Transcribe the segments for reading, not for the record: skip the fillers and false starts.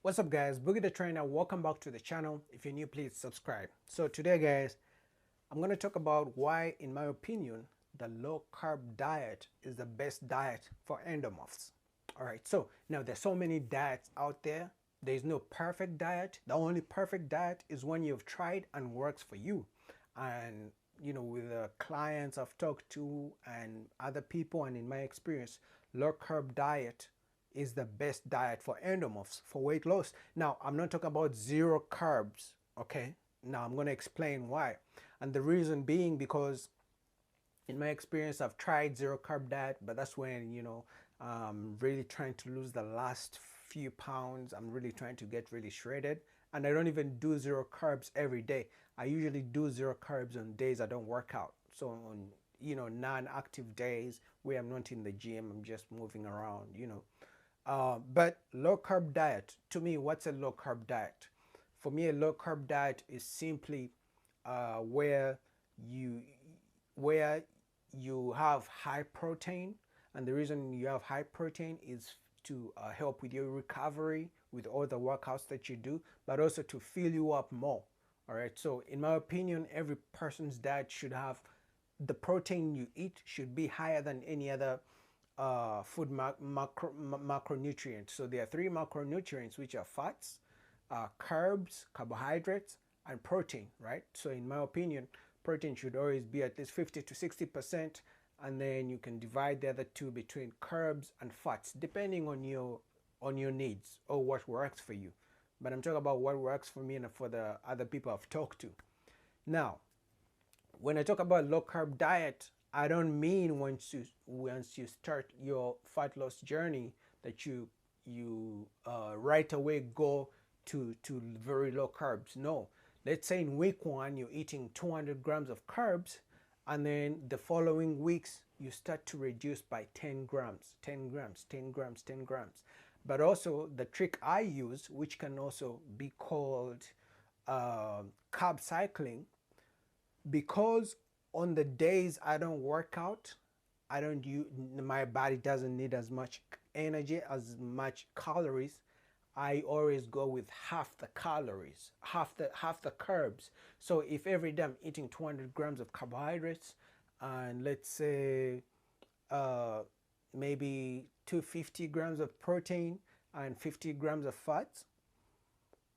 What's up guys, Boogie the Trainer, welcome back to the channel. If you're new, please subscribe. So today guys, I'm going to talk about why, in my opinion, the low carb diet is the best diet for endomorphs. Alright, so now there's so many diets out there. There's no perfect diet. The only perfect diet is one you've tried and works for you. And with the clients I've talked to and other people, and in my experience, low carb diet is the best diet for endomorphs for weight loss. Now, I'm not talking about zero carbs, okay? Now, I'm going to explain why. And the reason being because in my experience, I've tried zero carb diet, but that's when, I'm really trying to lose the last few pounds. I'm really trying to get really shredded. And I don't even do zero carbs every day. I usually do zero carbs on days I don't work out. So on, non-active days where I'm not in the gym, I'm just moving around, but low carb diet, to me, what's a low carb diet? For me, a low carb diet is simply where you have high protein, and the reason you have high protein is to help with your recovery with all the workouts that you do, but also to fill you up more. All right. So in my opinion, every person's diet should have the protein you eat should be higher than any other food macronutrients. So there are three macronutrients, which are fats, carbs, carbohydrates, and protein, right? So in my opinion, protein should always be at least 50 to 60%, and then you can divide the other two between carbs and fats, depending on your needs or what works for you. But I'm talking about what works for me and for the other people I've talked to. Now, when I talk about low carb diet, I don't mean once you start your fat loss journey that you right away go to very low carbs. No, let's say in week 1 you're eating 200 grams of carbs, and then the following weeks you start to reduce by 10 grams, 10 grams, 10 grams, 10 grams. But also the trick I use, which can also be called carb cycling, because on the days I don't work out, my body doesn't need as much energy, as much calories. I always go with half the calories, half the carbs. So if every day I'm eating 200 grams of carbohydrates, and let's say maybe 250 grams of protein and 50 grams of fats,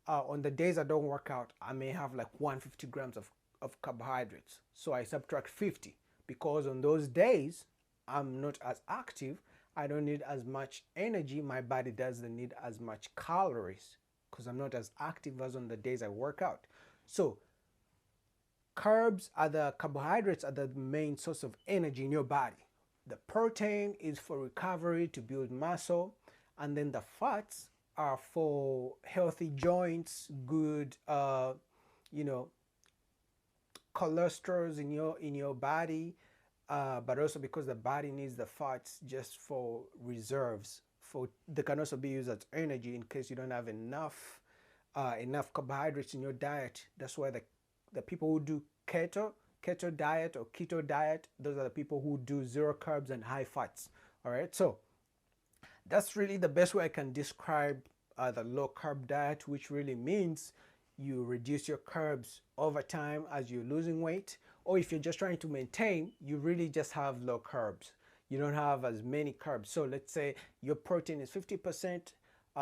on the days I don't work out, I may have like 150 grams of carbohydrates. So I subtract 50 because on those days I'm not as active. I don't need as much energy. My body doesn't need as much calories because I'm not as active as on the days I work out. So carbohydrates are the main source of energy in your body. The protein is for recovery, to build muscle, and then the fats are for healthy joints, good cholesterol in your body, but also because the body needs the fats just for reserves. They can also be used as energy in case you don't have enough carbohydrates in your diet. That's why the people who do keto diet or keto diet, those are the people who do zero carbs and high fats. All right, so that's really the best way I can describe the low carb diet, which really means you reduce your carbs over time as you're losing weight, or if you're just trying to maintain, you really just have low carbs. You don't have as many carbs. So let's say your protein is 50%,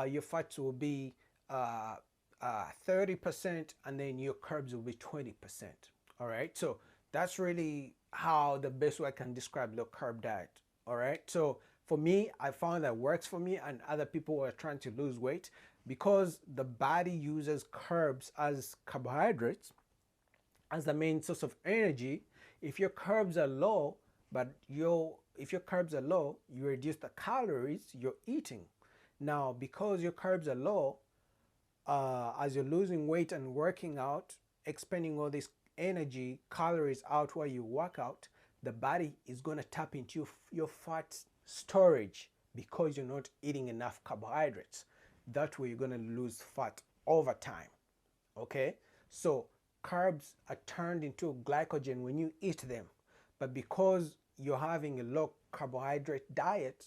your fats will be 30%, and then your carbs will be 20%. All right, so that's really how the best way I can describe low carb diet. All right, so for me, I found that works for me and other people who are trying to lose weight, because the body uses carbs as carbohydrates as the main source of energy. If your carbs are low, you reduce the calories you're eating. Now, because your carbs are low, as you're losing weight and working out, expending all this energy, calories out while you work out, the body is going to tap into your fat storage because you're not eating enough carbohydrates. That way you're going to lose fat over time. Okay, so carbs are turned into glycogen when you eat them, but because you're having a low carbohydrate diet,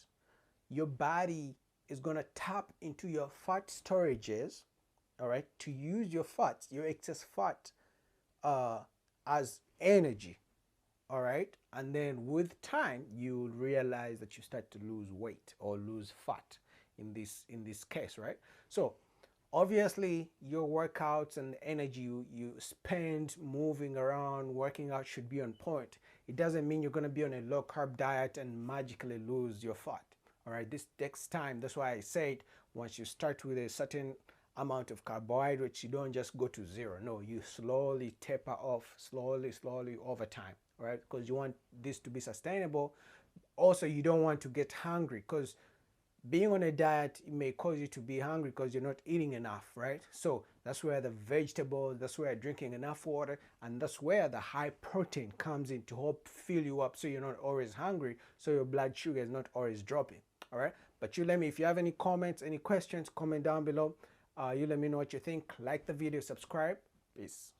your body is going to tap into your fat storages, all right, to use your fats, your excess fat, as energy, all right. And then with time, you'll realize that you start to lose weight or lose fat in this case, right? So obviously your workouts and the energy you spend moving around working out should be on point. It doesn't mean you're going to be on a low carb diet and magically lose your fat. All right, this takes time. That's why I said once you start with a certain amount of carbohydrates, you don't just go to zero. No, you slowly taper off, slowly over time. All right, because you want this to be sustainable. Also, you don't want to get hungry, because being on a diet, it may cause you to be hungry because you're not eating enough, right? So that's where the vegetables, that's where drinking enough water, and that's where the high protein comes in to help fill you up so you're not always hungry, so your blood sugar is not always dropping, all right? But you let me, if you have any comments, any questions, comment down below. You let me know what you think. Like the video, subscribe. Peace.